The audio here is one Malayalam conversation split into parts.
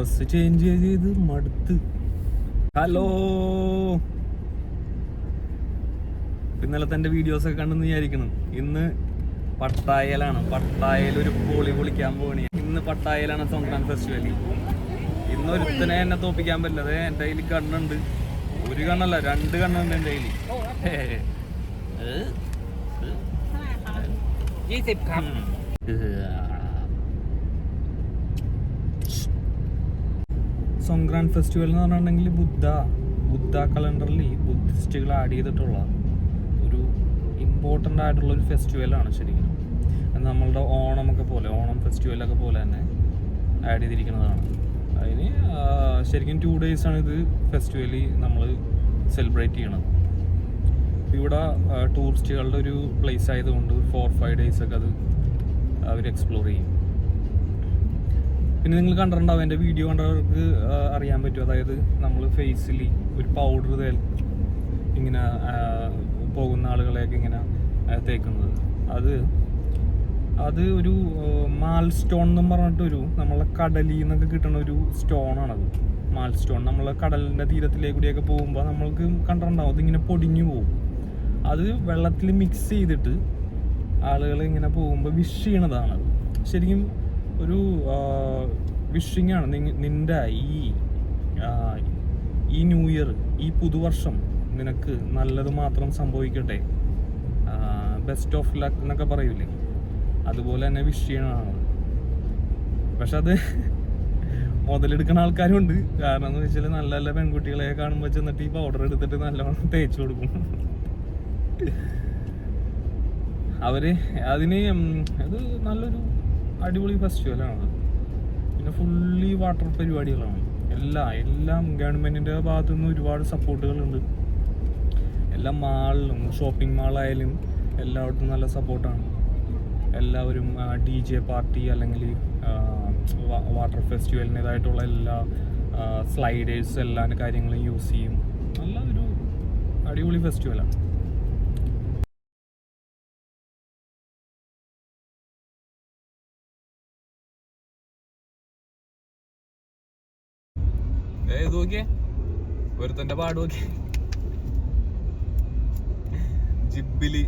ഡ്രസ് ചേഞ്ച് ചെയ്ത് മടുത്ത്. ഹലോ, ഇന്നലത്തെ എൻ്റെ വീഡിയോസൊക്കെ കണ്ടെന്ന് വിചാരിക്കണം. ഇന്ന് പട്ടായലാണ്. പട്ടായയിൽ ഒരു പൊളി പൊളിക്കാൻ പോകണേ. ഇന്ന് പട്ടായയിലാണ് സോങ്ക്രാൻ ഫെസ്റ്റിവൽ. ഇന്ന് ഒരുത്തനെ എന്നെ തോപ്പിക്കാൻ പറ്റില്ല. അതെ, എൻ്റെ കയ്യിൽ കണ്ണുണ്ട്. ഒരു കണ്ണല്ല, 2 കണ്ണുണ്ട് എൻ്റെ കയ്യിൽ. സോങ്ക്രാൻ ഫെസ്റ്റിവൽ എന്ന് പറഞ്ഞിട്ടുണ്ടെങ്കിൽ ബുദ്ധ കലണ്ടറിൽ ബുദ്ധിസ്റ്റുകൾ ആഡ് ചെയ്തിട്ടുള്ള ഒരു ഇമ്പോർട്ടൻ്റ് ആയിട്ടുള്ള ഒരു ഫെസ്റ്റിവലാണ് ശരിക്കും. നമ്മളുടെ ഓണമൊക്കെ പോലെ, ഓണം ഫെസ്റ്റിവലൊക്കെ പോലെ തന്നെ ആഡ് ചെയ്തിരിക്കുന്നതാണ്. അതിന് ശരിക്കും 2 days ആണ് ഇത് ഫെസ്റ്റിവൽ നമ്മൾ സെലിബ്രേറ്റ് ചെയ്യണത്. ഇവിടെ ടൂറിസ്റ്റുകളുടെ ഒരു പ്ലേസ് ആയതുകൊണ്ട് 4-5 days ഒക്കെ അത് അവർ എക്സ്പ്ലോർ ചെയ്യും. പിന്നെ നിങ്ങൾ കണ്ടിട്ടുണ്ടാവും, എൻ്റെ വീഡിയോ കണ്ടവർക്ക് അറിയാൻ പറ്റും. അതായത് നമ്മൾ ഫേസിൽ ഒരു പൗഡർ ഇങ്ങനെ പോകുന്ന ആളുകളെയൊക്കെ ഇങ്ങനെ തേക്കുന്നത്. അത് ഒരു മാൽ സ്റ്റോൺ എന്ന് പറഞ്ഞിട്ടൊരു നമ്മളെ കടലിൽ നിന്നൊക്കെ കിട്ടുന്ന ഒരു സ്റ്റോണാണത്. മാൽ സ്റ്റോൺ നമ്മളെ കടലിൻ്റെ തീരത്തിലേക്ക് കൂടിയൊക്കെ പോകുമ്പോൾ നമ്മൾക്ക് കണ്ടിട്ടുണ്ടാവും, അതിങ്ങനെ പൊടിഞ്ഞു പോകും. അത് വെള്ളത്തിൽ മിക്സ് ചെയ്തിട്ട് ആളുകൾ ഇങ്ങനെ പോകുമ്പോൾ വിഷ് ചെയ്യണതാണത്. ശരിക്കും ഒരു വിഷിങ് ആണ്. നിൻ്റെ ഈ ന്യൂ ഇയർ, ഈ പുതുവർഷം നിനക്ക് നല്ലത് മാത്രം സംഭവിക്കട്ടെ, ബെസ്റ്റ് ഓഫ് ലക്ക് എന്നൊക്കെ പറയൂലേ, അതുപോലെ തന്നെ വിഷ് ചെയ്യണതാണ്. പക്ഷെ അത് മുതലെടുക്കുന്ന ആൾക്കാരും ഉണ്ട്. കാരണം എന്ന് വെച്ചാൽ നല്ല നല്ല പെൺകുട്ടികളെ കാണുമ്പോൾ ചെന്നിട്ട് ഈ പൗഡർ എടുത്തിട്ട് നല്ലോണം തേച്ച് കൊടുക്കും അവര്. അതിന് അത് നല്ലൊരു അടിപൊളി ഫെസ്റ്റിവലാണ്. പിന്നെ ഫുള്ളി വാട്ടർ പരിപാടികളാണ്. എല്ലാം ഗവൺമെൻറ്റിൻ്റെ ഭാഗത്തു നിന്ന് ഒരുപാട് സപ്പോർട്ടുകളുണ്ട്. എല്ലാ മാളിലും, ഷോപ്പിംഗ് മാളായാലും എല്ലായിടത്തും നല്ല സപ്പോർട്ടാണ്. എല്ലാവരും DJ പാർട്ടി അല്ലെങ്കിൽ വാട്ടർ ഫെസ്റ്റിവലിൻ്റെതായിട്ടുള്ള എല്ലാ സ്ലൈഡേഴ്സ് എല്ലാ കാര്യങ്ങളും യൂസ് ചെയ്യും. നല്ല ഒരു അടിപൊളി ഫെസ്റ്റിവലാണ്. ഇത് നോക്കിയേ, ഒരുത്തൻ്റെ പാട് നോക്കിയേ, ജിബില്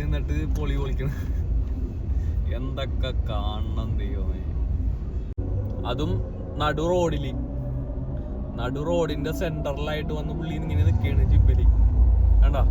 നിന്നിട്ട് പൊളിക്കണം. എന്തൊക്കെ കാണണം ദൈവമേ. അതും നടു റോഡിന്റെ സെന്ററിലായിട്ട് വന്ന് പുള്ളി ഇങ്ങനെ നിൽക്കുകയാണ് ജിബില്. കണ്ടോ?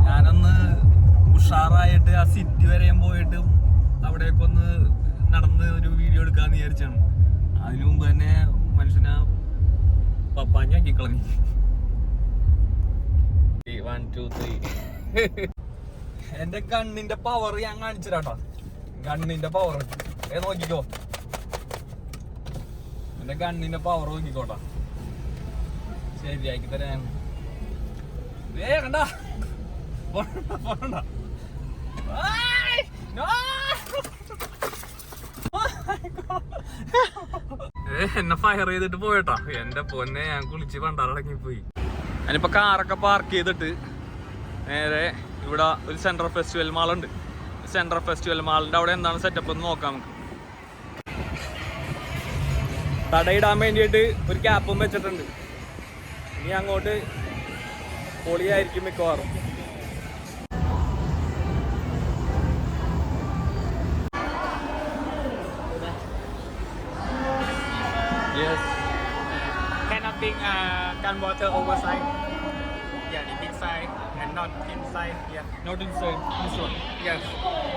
ഞാനൊന്ന് ഉഷാറായിട്ട് ആ സിറ്റി വരെയും പോയിട്ട് അവിടേക്ക് ഒന്ന് നടന്ന് ഒരു വീഡിയോ എടുക്കാന്ന് വിചാരിച്ചാണ്. അതിനു മുമ്പ് തന്നെ മനുഷ്യനെ പപ്പാഞ്ഞാക്കി കളഞ്ഞു. 1 2 3 എന്റെ ഗണ്ണിന്റെ പവർ ഞാൻ കാണിച്ചിട്ടാ. ഗണ്ണിന്റെ പവർ നോക്കിക്കോ. എന്റെ ഗണ്ണിന്റെ പവർ നോക്കിക്കോട്ടാ. ശരിയാക്കി തരാൻ. കണ്ട എന്നെ ഫയർ ചെയ്തിട്ട് പോയിട്ടാ. എന്റെ പൊന്നെ, ഞാൻ കുളിച്ച് പണ്ടാറടങ്ങി പോയി. ഞാനിപ്പോ കാറൊക്കെ പാർക്ക് ചെയ്തിട്ട് നേരെ ഇവിടെ ഒരു സെൻട്രൽ ഫെസ്റ്റിവൽ മാളുണ്ട്. സെൻട്രൽ ഫെസ്റ്റിവൽ മാളിന്റെ അവിടെ എന്താണ് സെറ്റപ്പ് എന്ന് നോക്കാം നമുക്ക്. തടയിടാൻ വേണ്ടിയിട്ട് ഒരു ക്യാപ്പും വെച്ചിട്ടുണ്ട്. ഇനി അങ്ങോട്ട് പൊളിയായിരിക്കും മിക്കവാറും. big gun water oversize. Yeah, the big size and not inside. Yeah. Not inside this one. Yes.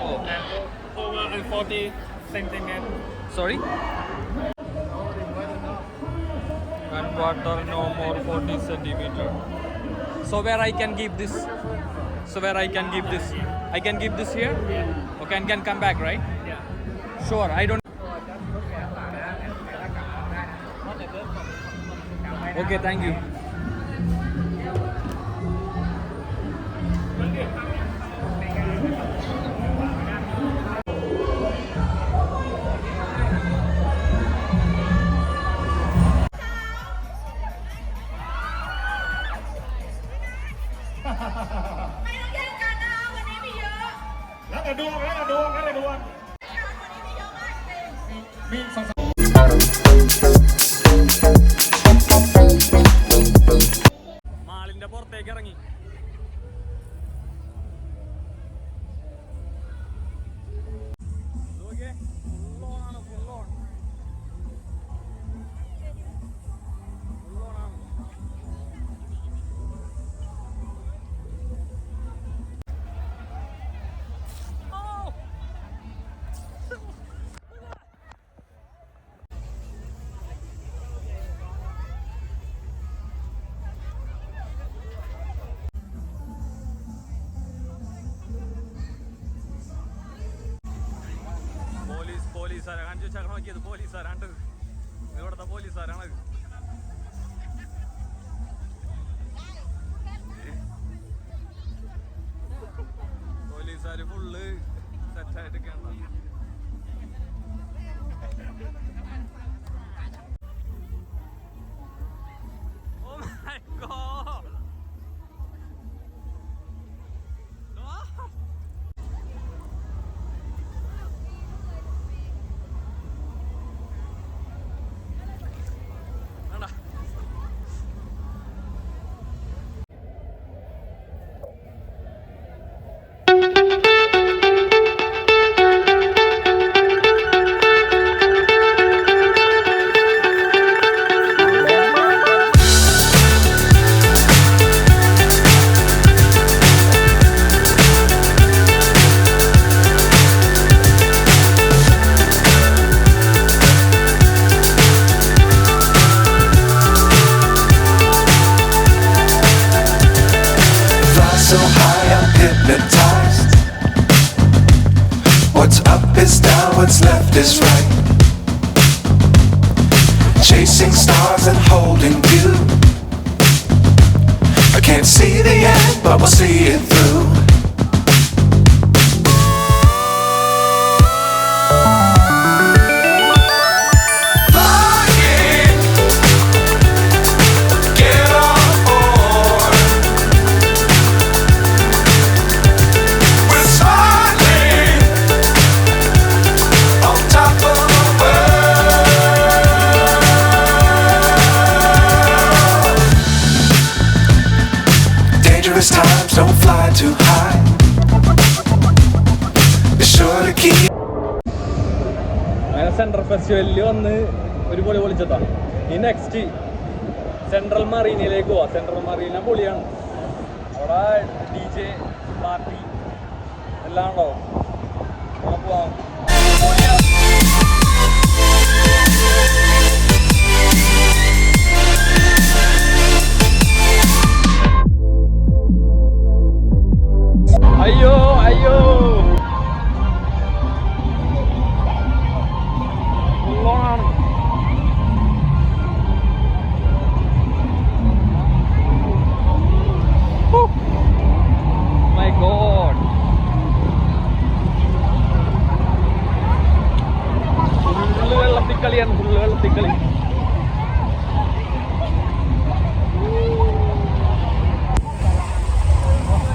Oh. And over 40 centimeters. Sorry? And water no more 40 centimeter. So where I can keep this? So where I can keep this? I can keep this here? Yeah. Okay, and can come back, right? Yeah. Sure, I don't. Okay, thank you. മാളിന്റെ പുറത്തേക്ക് ഇറങ്ങി. പോലീസുകാരെ കാണിച്ചു വെച്ചാൽ നോക്കിയത് പോലീസുകാരാണ്ട് ഇവിടുത്തെ പോലീസുകാരാണ്. പോലീസുകാർ full സെറ്റായിട്ടൊക്കെയാണ്. Oh my God. So high I'm hypnotized. What's up is down, what's left is right. Chasing stars and holding you. I can't see the end, but we'll see it through. Times don't fly too high. Be sure to keep. അങ്ങനെ സെൻട്രൽ ഫെസ്റ്റിവലിൽ വന്ന് ഒരു പൊളി പൊളിച്ചതാ. ഈ നെക്സ്റ്റ് സെൻട്രൽ മറീനയിലേക്ക് പോവാം. സെൻട്രൽ മറീന പൊളിയാണ്. അവിടെ DJ പാർട്ടി എല്ലാം ഉണ്ടാവും. പോവാം. അയ്യോ അയ്യോ ഉള്ളോണാണ്. മൈ ഗോഡ്, ഫുള്ള് വെള്ളത്തിക്കളിയാണ്. ഫുള്ള് വെള്ളത്തിക്കളി.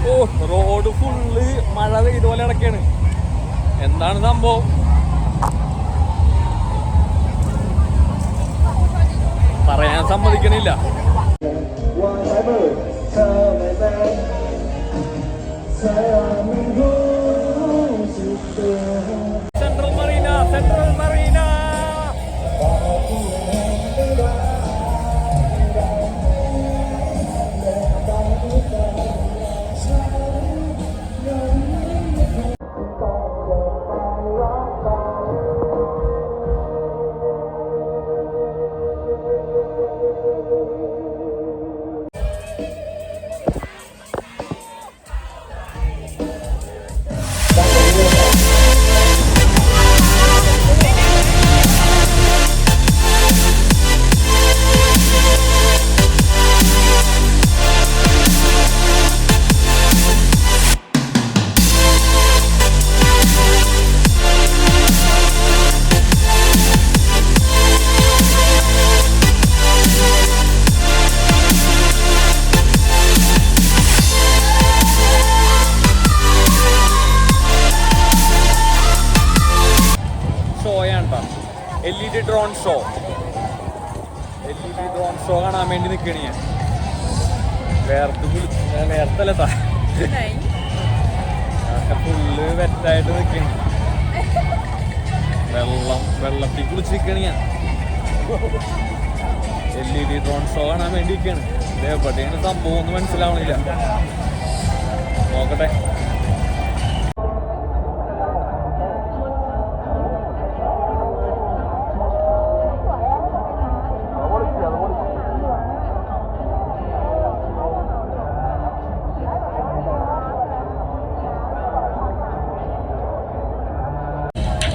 ഓ, റോഡ് ഫുള്ള് മഴ ഇതുപോലെ കിടക്കാണ്. എന്താണ് സംഭവം? പറയാൻ സമ്മതിക്കണില്ല. Central Marina, central Marina. LED drone show. LED drone show കാണാൻ വേണ്ടി നിൽക്കണ ഞാൻ. വേർത്തല്ല ഫുള്ള് വെറ്റായിട്ട് നിൽക്കണ. വെള്ളത്തിൽ കുളിച്ചിരിക്കണ ഞാൻ. LED ഡ്രോൺ ഷോ കാണാൻ വേണ്ടി നിൽക്കാണ്. ഇത് എവിടെയാണ് സംഭവം ഒന്നും മനസ്സിലാവണില്ല. നോക്കട്ടെ.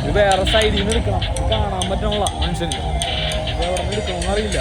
ഇത് വേറെ സൈഡിൽ നിന്ന് എടുക്കണം. കാണാൻ പറ്റണല്ല മനുഷ്യന്. ഇത് എവിടെ നിന്ന് എടുക്കണമെന്ന് അറിയില്ല.